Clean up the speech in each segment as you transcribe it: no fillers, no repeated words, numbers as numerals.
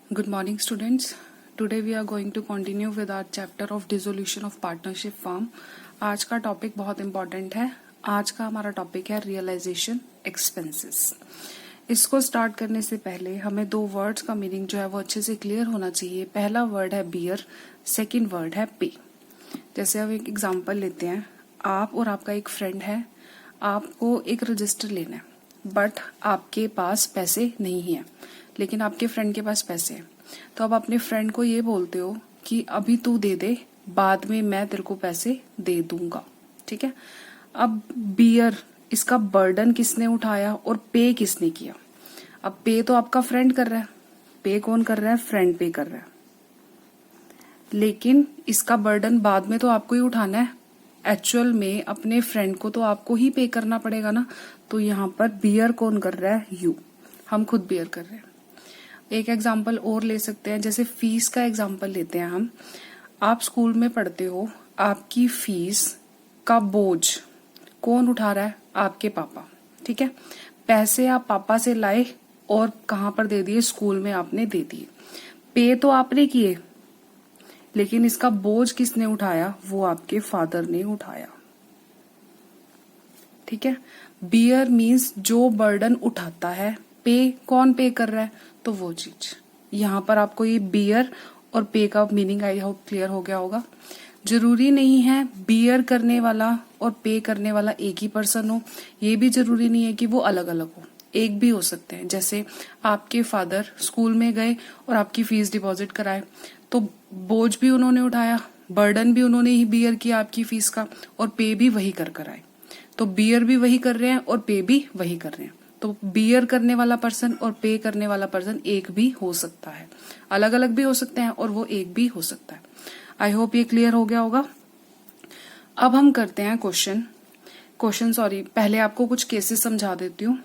Good morning, students. Today we are going to continue with our chapter of dissolution of partnership firm. आज का topic बहुत important है. आज का हमारा टॉपिक है रियलाइजेशन एक्सपेंसेस. इसको स्टार्ट करने से पहले हमें दो वर्ड्स का मीनिंग जो है वो अच्छे से क्लियर होना चाहिए. पहला वर्ड है बियर, सेकंड वर्ड है पे. जैसे अब एक एग्जांपल लेते हैं. आप और आपका एक फ्रेंड है. आपको एक रजिस्टर लेना है, बट आपके पास पैसे नहीं है, लेकिन आपके फ्रेंड के पास पैसे हैं. तो आप अपने फ्रेंड को ये बोलते हो कि अभी तू दे दे, बाद में मैं तेरे को पैसे दे दूंगा. ठीक है. अब बियर, इसका बर्डन किसने उठाया और पे किसने किया? अब पे तो आपका फ्रेंड कर रहा है. पे कौन कर रहा है? फ्रेंड पे कर रहा है. लेकिन इसका बर्डन बाद में तो आपको ही उठाना है. एक्चुअल में अपने फ्रेंड को तो आपको ही पे करना पड़ेगा ना. तो यहाँ पर बियर कौन कर रहा है? यू. हम खुद बियर कर रहे हैं. एक एग्जाम्पल और ले सकते हैं. जैसे फीस का एग्जाम्पल लेते हैं हम. आप स्कूल में पढ़ते हो, आपकी फीस का बोझ कौन उठा रहा है? आपके पापा. ठीक है. पैसे आप पापा से लाए और कहाँ पर दे दिए? स्कूल में आपने दे दिए. पे तो आपने किए, लेकिन इसका बोझ किसने उठाया? वो आपके फादर ने उठाया. ठीक है. बियर मीन्स जो बर्डन उठाता है. पे कौन पे कर रहा है? तो वो चीज. यहां पर आपको ये बियर और पे का मीनिंग आई होप क्लियर हो गया होगा. जरूरी नहीं है बियर करने वाला और पे करने वाला एक ही पर्सन हो. ये भी जरूरी नहीं है कि वो अलग अलग हो. एक भी हो सकते हैं. जैसे आपके फादर स्कूल में गए और आपकी फीस डिपॉजिट कराए, तो बोझ भी उन्होंने उठाया, बर्डन भी उन्होंने ही बियर किया आपकी फीस का, और पे भी वही कर आए. तो बियर भी वही कर रहे हैं और पे भी वही कर रहे हैं. तो बियर करने वाला पर्सन और पे करने वाला पर्सन एक भी हो सकता है. अलग अलग भी हो सकते हैं और वो एक भी हो सकता है. आई होप ये क्लियर हो गया होगा. अब हम करते हैं क्वेश्चन पहले आपको कुछ केसेस समझा देती हूँ.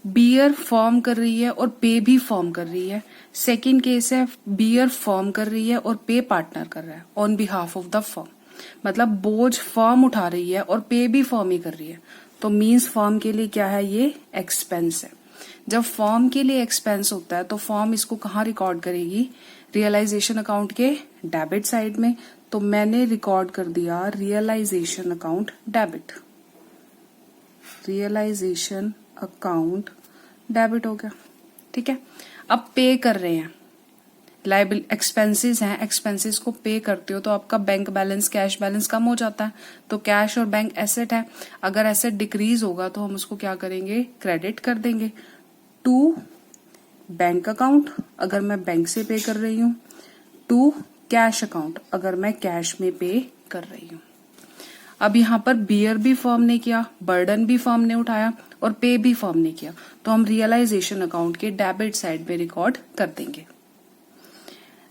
बियर फॉर्म कर रही है और पे भी फॉर्म कर रही है. सेकंड केस है बियर फॉर्म कर रही है और पे पार्टनर कर रहा है on behalf of the form. मतलब बोझ फॉर्म उठा रही है और पे भी फॉर्म ही कर रही है. तो मीन्स फॉर्म के लिए क्या है? ये एक्सपेंस है. जब फॉर्म के लिए एक्सपेंस होता है तो फॉर्म इसको कहाँ रिकॉर्ड करेगी? रियलाइजेशन अकाउंट के डेबिट साइड में. तो मैंने रिकॉर्ड कर दिया realisation account debit. Realisation account debit हो गया. ठीक है. अब पे कर रहे हैं, लाइबल एक्सपेंसेस हैं. एक्सपेंसेस को पे करते हो तो आपका बैंक बैलेंस, कैश बैलेंस कम हो जाता है. तो कैश और बैंक एसेट है. अगर एसेट डिक्रीज होगा तो हम उसको क्या करेंगे? क्रेडिट कर देंगे टू बैंक अकाउंट अगर मैं बैंक से पे कर रही हूं, टू कैश अकाउंट अगर मैं कैश में पे कर रही हूं. अब यहां पर बियर भी फॉर्म ने किया, बर्डन भी फॉर्म ने उठाया और पे भी फॉर्म ने किया. तो हम रियलाइजेशन अकाउंट के डेबिट साइड में रिकॉर्ड कर देंगे.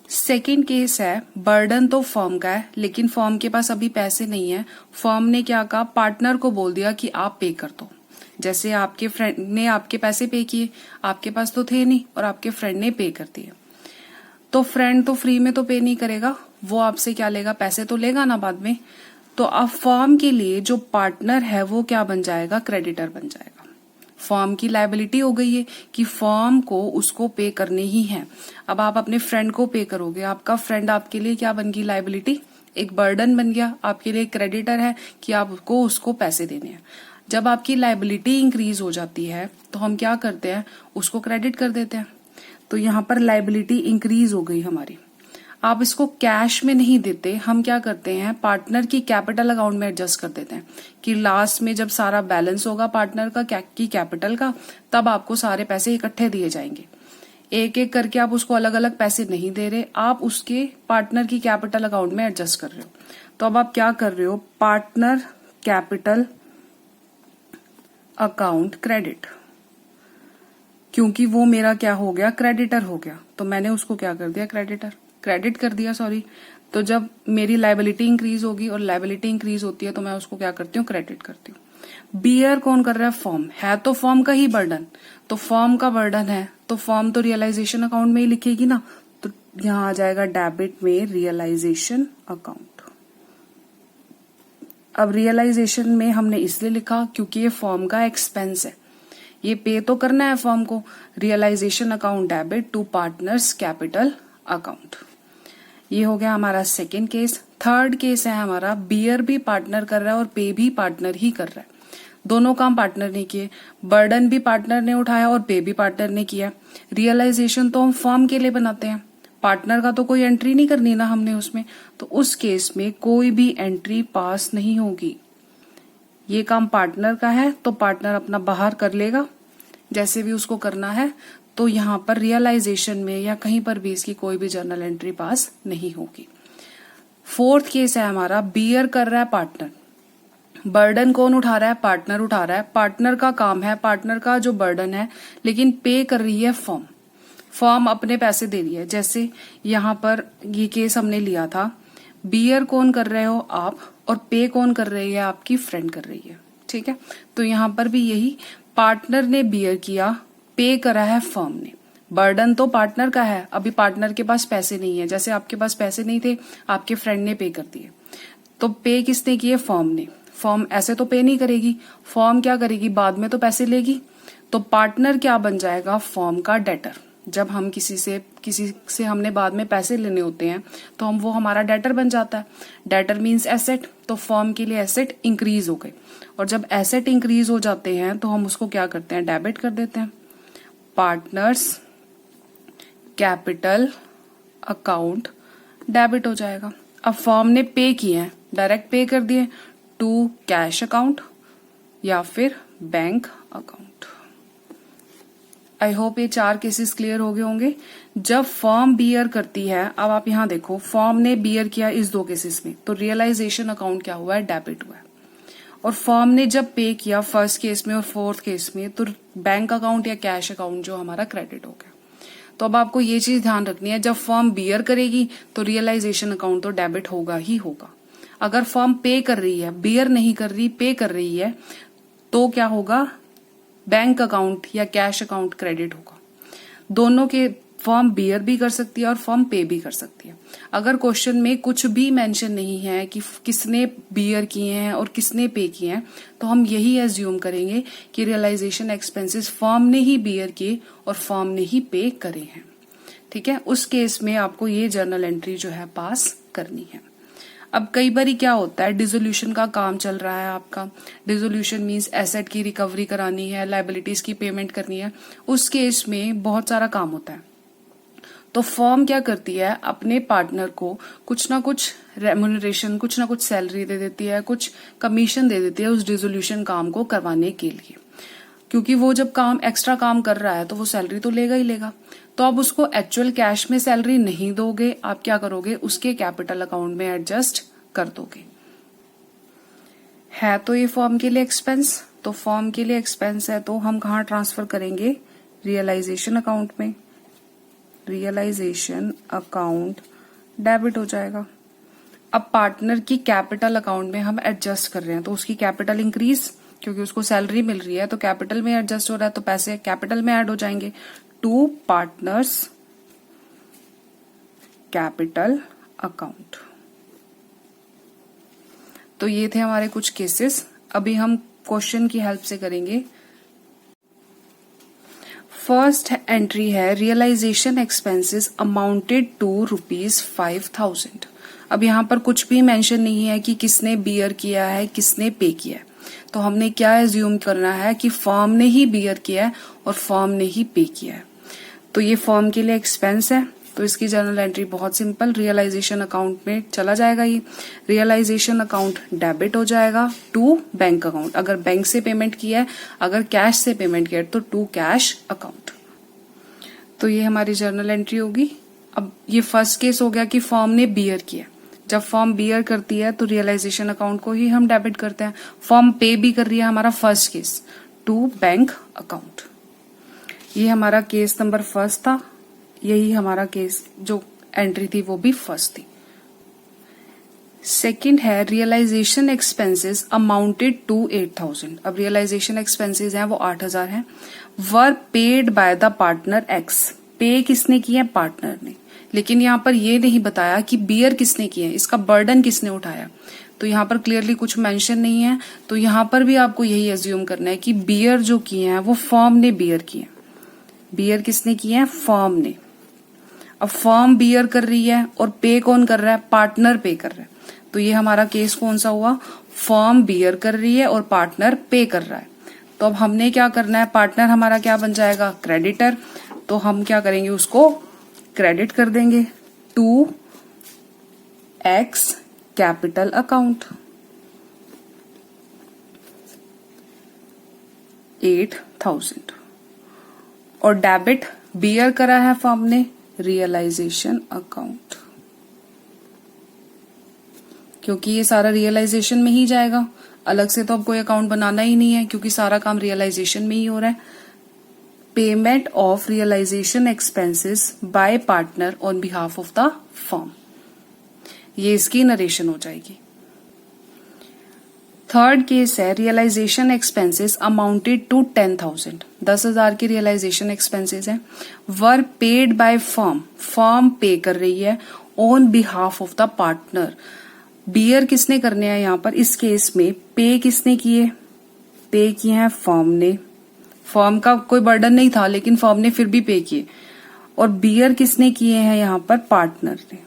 सेकेंड केस है बर्डन तो फर्म का है, लेकिन फर्म के पास अभी पैसे नहीं है. फर्म ने क्या कहा? पार्टनर को बोल दिया कि आप पे कर दो. जैसे आपके फ्रेंड ने आपके पैसे पे किए, आपके पास तो थे नहीं और आपके फ्रेंड ने पे कर दिए. तो फ्रेंड तो फ्री में तो पे नहीं करेगा, वो आपसे क्या लेगा? पैसे तो लेगा ना बाद में. तो अब फर्म के लिए जो पार्टनर है वो क्या बन जाएगा? क्रेडिटर बन जाएगा. फर्म की लायबिलिटी हो गई है कि फर्म को उसको पे करने ही है. अब आप अपने फ्रेंड को पे करोगे, आपका फ्रेंड आपके लिए क्या बन गई? लायबिलिटी. एक बर्डन बन गया. आपके लिए क्रेडिटर है कि आपको उसको पैसे देने हैं. जब आपकी लायबिलिटी इंक्रीज हो जाती है तो हम क्या करते हैं? उसको क्रेडिट कर देते हैं. तो यहाँ पर लायबिलिटी इंक्रीज हो गई हमारी. आप इसको कैश में नहीं देते, हम क्या करते हैं? पार्टनर की कैपिटल अकाउंट में एडजस्ट कर देते हैं कि लास्ट में जब सारा बैलेंस होगा पार्टनर का की कैपिटल का, तब आपको सारे पैसे इकट्ठे दिए जाएंगे. एक एक करके आप उसको अलग अलग पैसे नहीं दे रहे, आप उसके पार्टनर की कैपिटल अकाउंट में एडजस्ट कर रहे हो. तो अब आप क्या कर रहे हो? Partner capital account credit. क्योंकि वो मेरा क्या हो गया? क्रेडिटर हो गया. तो मैंने उसको क्या कर दिया? क्रेडिट कर दिया. तो जब मेरी लायबिलिटी इंक्रीज होगी और लायबिलिटी इंक्रीज होती है तो मैं उसको क्या करती हूँ? क्रेडिट करती हूँ. बियर कौन कर रहा है? फॉर्म है. तो फॉर्म का ही बर्डन. तो फॉर्म का बर्डन है तो फॉर्म तो रियलाइजेशन अकाउंट में ही लिखेगी ना. तो यहां आ जाएगा डेबिट में रियलाइजेशन अकाउंट. अब रियलाइजेशन में हमने इसलिए लिखा क्योंकि ये फॉर्म का एक्सपेंस है. ये पे तो करना है फर्म को। Realisation account debit to partners capital account. ये हो गया हमारा सेकेंड केस। थर्ड केस है हमारा बियर भी पार्टनर कर रहा है और पे भी पार्टनर ही कर रहा है। दोनों काम पार्टनर ने किए, बर्डन भी पार्टनर ने उठाया और पे भी पार्टनर ने किया। रियलाइजेशन तो हम फर्म के लिए बनाते हैं, पार्टनर का तो कोई एंट्री नहीं करनी ना हमने उसमें, तो उस केस में कोई भी एंट्री पास नहीं होगी। ये काम पार्टनर का है तो पार्टनर अपना बाहर कर लेगा जैसे भी उसको करना है, तो यहां पर रियलाइजेशन में या कहीं पर भी इसकी कोई भी जर्नल एंट्री पास नहीं होगी। फोर्थ केस है हमारा बियर कर रहा है पार्टनर, बर्डन कौन उठा रहा है? पार्टनर उठा रहा है। पार्टनर का काम है, पार्टनर का जो बर्डन है, लेकिन पे कर रही है फर्म। फर्म अपने पैसे दे रही है। जैसे यहां पर ये केस हमने लिया था, बियर कौन कर रहे हो? आप, और पे कौन कर रही है? आपकी फ्रेंड कर रही है। ठीक है, तो यहां पर भी यही, पार्टनर ने बियर किया, पे करा है फर्म ने। बर्डन तो पार्टनर का है, अभी पार्टनर के पास पैसे नहीं है, जैसे आपके पास पैसे नहीं थे, आपके फ्रेंड ने पे कर दिए, तो पे किसने किए? फर्म ने। फर्म ऐसे तो पे नहीं करेगी, फर्म क्या करेगी? बाद में तो पैसे लेगी। तो पार्टनर क्या बन जाएगा? फर्म का डेटर। जब हम किसी से हमने बाद में पैसे लेने होते हैं तो वो हमारा डेटर बन जाता है। डेटर मीन्स एसेट, तो फर्म के लिए एसेट इंक्रीज हो गए, और जब एसेट इंक्रीज हो जाते हैं तो हम उसको क्या करते हैं? डेबिट कर देते हैं। पार्टनर्स कैपिटल अकाउंट डेबिट हो जाएगा। अब फर्म ने पे किए हैं, डायरेक्ट पे कर दिए टू कैश अकाउंट या फिर बैंक अकाउंट। आई होप ये 4 केसेस क्लियर हो गए होंगे। जब फर्म बियर करती है, अब आप यहां देखो, फर्म ने बियर किया इस 2 केसेस में, तो रियलाइजेशन अकाउंट क्या हुआ है? डेबिट हुआ है। और फर्म ने जब पे किया फर्स्ट केस में और फोर्थ केस में, तो बैंक अकाउंट या कैश अकाउंट जो हमारा क्रेडिट हो गया। तो अब आपको ये चीज ध्यान रखनी है, जब फर्म बियर करेगी तो रियलाइजेशन अकाउंट तो डेबिट होगा ही होगा। अगर फर्म पे कर रही है, बियर नहीं कर रही, पे कर रही है, तो क्या होगा? बैंक अकाउंट या कैश अकाउंट क्रेडिट होगा। दोनों के, फर्म बियर भी कर सकती है और फर्म पे भी कर सकती है। अगर क्वेश्चन में कुछ भी मेंशन नहीं है कि किसने बियर किए हैं और किसने पे किए हैं, तो हम यही एज्यूम करेंगे कि रियलाइजेशन एक्सपेंसेस फर्म ने ही बियर किए और फर्म ने ही पे करे हैं। ठीक है, उस केस में आपको ये जर्नल एंट्री जो है पास करनी है। अब कई बार क्या होता है, डिसोल्यूशन का काम चल रहा है आपका। डिसोल्यूशन मींस एसेट की रिकवरी करानी है, लायबिलिटीज की पेमेंट करनी है। उस केस में बहुत सारा काम होता है, तो फर्म क्या करती है? अपने पार्टनर को कुछ ना कुछ रेम्यूनरेशन, कुछ ना कुछ सैलरी दे देती है, कुछ कमीशन दे देती है उस डिसोल्यूशन काम को करवाने के लिए, क्योंकि वो जब काम एक्स्ट्रा काम कर रहा है तो वो सैलरी तो लेगा ही लेगा। तो आप उसको एक्चुअल कैश में सैलरी नहीं दोगे, आप क्या करोगे? उसके कैपिटल अकाउंट में एडजस्ट कर दोगे। है तो ये फर्म के लिए एक्सपेंस, तो फर्म के लिए एक्सपेंस है तो हम कहाँ ट्रांसफर करेंगे? रियलाइजेशन अकाउंट में। रियलाइजेशन अकाउंट डेबिट हो जाएगा। अब पार्टनर की कैपिटल अकाउंट में हम एडजस्ट कर रहे हैं, तो उसकी कैपिटल इंक्रीज, क्योंकि उसको सैलरी मिल रही है तो कैपिटल में एडजस्ट हो रहा है, तो पैसे कैपिटल में ऐड हो जाएंगे टू पार्टनर्स कैपिटल अकाउंट। तो ये थे हमारे कुछ केसेस। अभी हम क्वेश्चन की हेल्प से करेंगे। फर्स्ट एंट्री है रियलाइजेशन एक्सपेंसेस अमाउंटेड टू ₹5,000। अब यहाँ पर कुछ भी मेंशन नहीं है कि किसने बियर किया है, किसने पे किया है, तो हमने क्या एज्यूम करना है कि फर्म ने ही बियर किया है और फर्म ने ही पे किया है। तो ये फर्म के लिए एक्सपेंस है, तो इसकी जर्नल एंट्री बहुत सिंपल, रियलाइजेशन अकाउंट में चला जाएगा। ये रियलाइजेशन अकाउंट डेबिट हो जाएगा टू बैंक अकाउंट। अगर बैंक से पेमेंट किया है, अगर कैश से पेमेंट किया है तो टू कैश अकाउंट। तो ये हमारी जर्नल एंट्री होगी। अब ये फर्स्ट केस हो गया कि फर्म ने बियर किया। जब फर्म बियर करती है तो रियलाइजेशन अकाउंट को ही हम डेबिट करते हैं। फर्म पे भी कर रही है, हमारा first case, to bank account. ये हमारा केस नंबर फर्स्ट था, यही हमारा केस जो एंट्री थी वो भी फर्स्ट थी। सेकंड है रियलाइजेशन एक्सपेंसेस अमाउंटेड टू 8,000। अब रियलाइजेशन एक्सपेंसेस हैं वो 8,000 हैं। वर paid by the partner x. पे किसने किया है? पार्टनर ने। लेकिन यहाँ पर ये नहीं बताया कि बियर किसने किया है, इसका बर्डन किसने उठाया। तो तो यहाँ पर क्लियरली कुछ मेंशन नहीं है, तो यहाँ पर भी आपको यही एज्यूम करना है कि बियर जो किए हैं वो फर्म ने बियर किए। बियर किसने किए हैं? फर्म ने। अब फर्म बियर कर रही है और पे कौन कर रहा है? पार्टनर पे कर रहा है। तो ये हमारा केस कौन सा हुआ? फर्म बियर कर रही है और पार्टनर पे कर रहा है। तो अब हमने क्या करना है? पार्टनर हमारा क्या बन जाएगा? क्रेडिटर। तो हम क्या करेंगे? उसको क्रेडिट कर देंगे टू एक्स कैपिटल अकाउंट 8,000 और डेबिट बियर करा है फर्म ने रियलाइजेशन अकाउंट, क्योंकि ये सारा रियलाइजेशन में ही जाएगा, अलग से तो अब कोई अकाउंट बनाना ही नहीं है क्योंकि सारा काम रियलाइजेशन में ही हो रहा है। Payment of realisation expenses by partner on behalf of the firm, ये इसकी नरेशन हो जाएगी। थर्ड केस है रियलाइजेशन एक्सपेंसेस अमाउंटेड टू 10,000, 10,000 की रियलाइजेशन एक्सपेंसेस है, were paid by firm, firm pay कर रही है on behalf of the partner. Bear किसने करने हैं यहाँ पर? इस केस में पे किसने किए? पे किए हैं फर्म ने। फर्म का कोई बर्डन नहीं था लेकिन फर्म ने फिर भी पे किए। और बियर किसने किए हैं यहाँ पर? पार्टनर ने।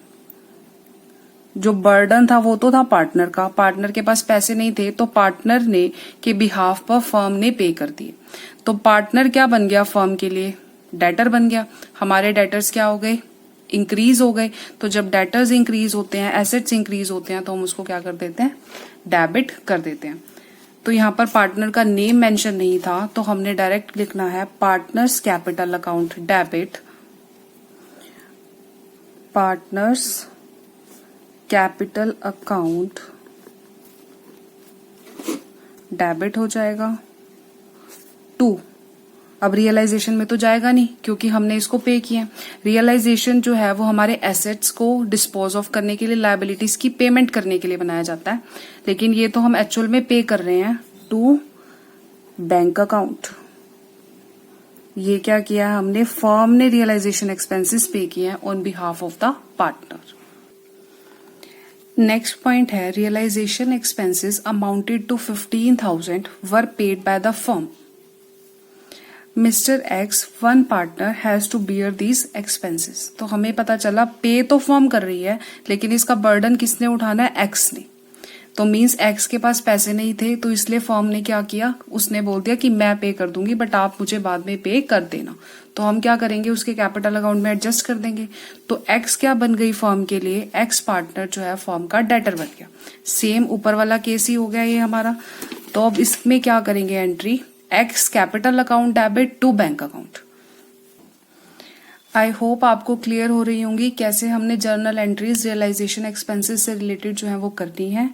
जो बर्डन था वो तो था पार्टनर का, पार्टनर के पास पैसे नहीं थे तो पार्टनर ने के बिहाफ पर फर्म ने पे कर दिए। तो पार्टनर क्या बन गया? फर्म के लिए डेटर बन गया। हमारे डेटर्स क्या हो गए? इंक्रीज हो गए। तो जब डेटर्स इंक्रीज होते हैं, एसेट्स इंक्रीज होते हैं, तो हम उसको क्या कर देते हैं? डेबिट कर देते हैं। तो यहाँ पर पार्टनर का नेम मेंशन नहीं था तो हमने डायरेक्ट लिखना है partners capital account debit, partners capital account debit हो जाएगा टू। अब रियलाइजेशन में तो जाएगा नहीं क्योंकि हमने इसको पे किया। रियलाइजेशन जो है वो हमारे एसेट्स को डिस्पोज ऑफ करने के लिए, लायबिलिटीज की पेमेंट करने के लिए बनाया जाता है, लेकिन ये तो हम एक्चुअल में पे कर रहे हैं टू बैंक अकाउंट। ये क्या किया हमने? फर्म ने रियलाइजेशन एक्सपेंसेस पे किए हैं on behalf of the partner. Next point है realisation expenses amounted to 15,000 were paid by the firm. Mister X one partner has to bear these expenses. तो हमें पता चला पे तो फर्म कर रही है लेकिन इसका बर्डन किसने उठाना है? एक्स ने। तो मींस एक्स के पास पैसे नहीं थे तो इसलिए फर्म ने क्या किया? उसने बोल दिया कि मैं पे कर दूंगी बट आप मुझे बाद में पे कर देना। तो हम क्या करेंगे? उसके कैपिटल अकाउंट में एडजस्ट कर देंगे। तो एक्स क्या बन गई फर्म के लिए? एक्स पार्टनर जो है फर्म का डेटर बन गया। सेम ऊपर वाला केस ही हो गया ये हमारा। तो अब इसमें क्या करेंगे? Entry ex capital account debit to bank account. I hope आपको क्लियर हो रही होंगी कैसे हमने जर्नल एंट्रीज रियलाइजेशन एक्सपेंसेस से रिलेटेड जो है वो करनी है।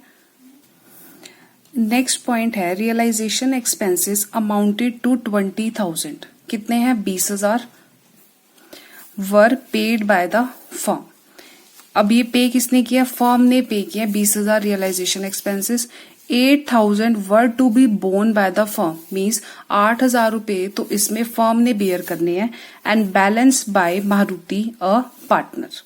नेक्स्ट पॉइंट है रियलाइजेशन एक्सपेंसेस अमाउंटेड टू 20,000। कितने हैं? 20,000 were paid by the firm. अब ये पे किसने किया? फर्म ने पे किया 20,000 realisation expenses. 8,000 were to be borne by the firm, means 8,000 रुपए तो इसमें फर्म ने बेयर करने हैं and balance by Maruti a partner.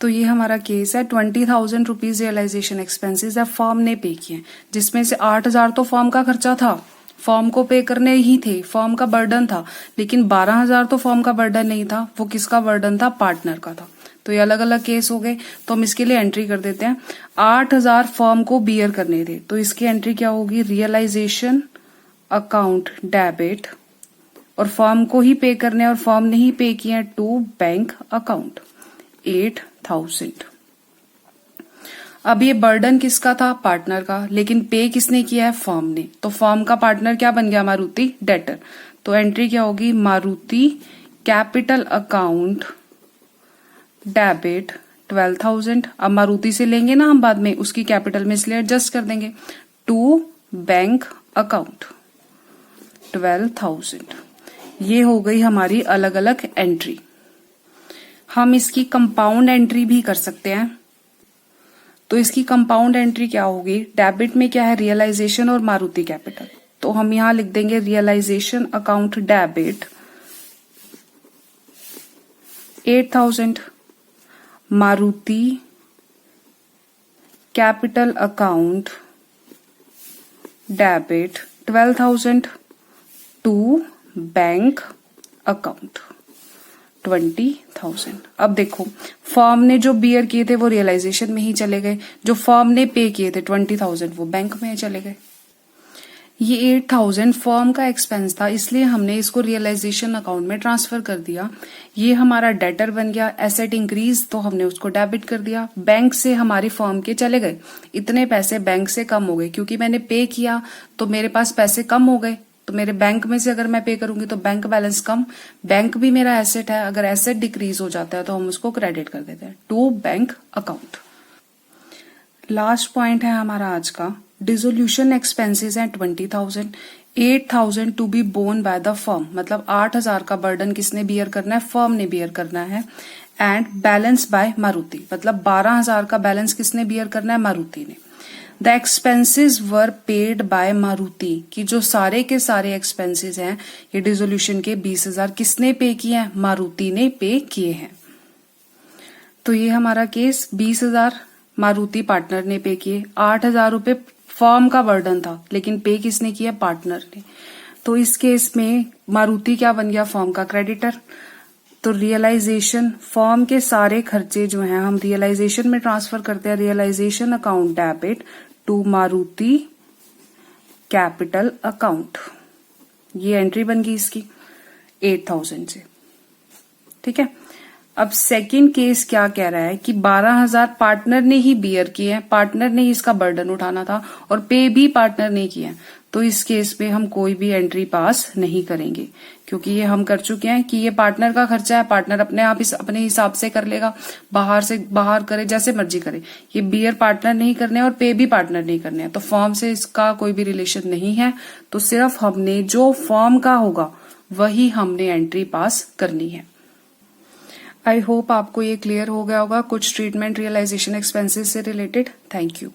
तो ये हमारा केस है 20,000 रुपीज रियलाइजेशन एक्सपेंसेस है फर्म ने पे किए, जिसमें से 8,000 तो फर्म का खर्चा था, फर्म को पे करने ही थे, फर्म का बर्डन था, लेकिन 12,000 तो फर्म का बर्डन नहीं था, वो किसका बर्डन था? पार्टनर का था। तो ये अलग अलग केस हो गए। तो हम इसके लिए एंट्री कर देते हैं 8,000 फर्म को बियर करने थे, तो इसकी एंट्री क्या होगी? रियलाइजेशन अकाउंट डेबिट, और फर्म को ही पे करने और फर्म ने ही पे किए टू बैंक अकाउंट 8,000। अब ये बर्डन किसका था? पार्टनर का, लेकिन पे किसने किया है? फर्म ने। तो फर्म का पार्टनर क्या बन गया? मारुति डेटर। तो एंट्री क्या होगी? Maruti capital account debit 12,000। अब मारुति से लेंगे ना हम बाद में, उसकी कैपिटल में इसलिए एडजस्ट कर देंगे टू बैंक अकाउंट 12,000। ये हो गई हमारी अलग अलग एंट्री। हम इसकी कंपाउंड एंट्री भी कर सकते हैं। तो इसकी कंपाउंड एंट्री क्या होगी? डेबिट में क्या है? रियलाइजेशन और मारुति कैपिटल। तो हम यहां लिख देंगे realisation account debit 8,000, Maruti capital account debit 12,000 to bank account 20,000। अब देखो फर्म ने जो बियर किए थे वो रियलाइजेशन में ही चले गए, जो फर्म ने पे किए थे 20,000 वो बैंक में चले गए। ये 8,000 फर्म का एक्सपेंस था, इसलिए हमने इसको रियलाइजेशन अकाउंट में ट्रांसफर कर दिया। ये हमारा डेटर बन गया, एसेट इंक्रीज तो हमने उसको डेबिट कर दिया। बैंक से हमारी फर्म के चले गए, इतने पैसे बैंक से कम हो गए, क्योंकि मैंने पे किया तो मेरे पास पैसे कम हो गए। तो मेरे बैंक में से अगर मैं पे करूंगी तो बैंक बैलेंस कम, बैंक भी मेरा एसेट है, अगर एसेट डिक्रीज हो जाता है तो हम उसको क्रेडिट कर देते हैं to bank account. Last point है हमारा आज का, डिसोल्यूशन एक्सपेंसेस हैं 20,000, 8,000 to be borne by the firm, मतलब 8,000 का बर्डन किसने बियर करना है, फर्म ने बियर करना है। एंड बैलेंस बाय मारुति, मतलब 12,000 का बैलेंस किसने बियर करना है, मारुति ने। The expenses were paid bye Maruti, कि जो सारे के सारे एक्सपेंसेस हैं ये डिसोल्यूशन के 20,000 किसने पे किए हैं, मारुति ने पे किए हैं। तो ये हमारा केस 20,000 मारुति पार्टनर ने पे किए, 8,000 रुपए फर्म का बर्डन था लेकिन पे किसने किया, पार्टनर ने। तो इस केस में मारुति क्या बन गया, फर्म का क्रेडिटर। तो रियलाइजेशन, फर्म के सारे खर्चे जो हैं हम रियलाइजेशन में ट्रांसफर करते हैं, realisation account debit to Maruti capital account. ये एंट्री बन गई इसकी 8,000 से, ठीक है। अब सेकंड केस क्या कह रहा है कि 12,000 पार्टनर ने ही बियर किए हैं, पार्टनर ने ही इसका बर्डन उठाना था और पे भी पार्टनर ने किया है। तो इस केस में हम कोई भी एंट्री पास नहीं करेंगे, क्योंकि ये हम कर चुके हैं कि ये पार्टनर का खर्चा है, पार्टनर अपने आप अपने हिसाब से कर लेगा, बाहर से बाहर करे, जैसे मर्जी करे। ये बियर पार्टनर नहीं करने और पे भी पार्टनर नहीं करने हैं, तो फर्म से इसका कोई भी रिलेशन नहीं है। तो सिर्फ हमने जो फर्म का होगा वही हमने एंट्री पास करनी है। आई होप आपको ये क्लियर हो गया होगा कुछ ट्रीटमेंट रियलाइजेशन एक्सपेंसेस से रिलेटेड। Thank you.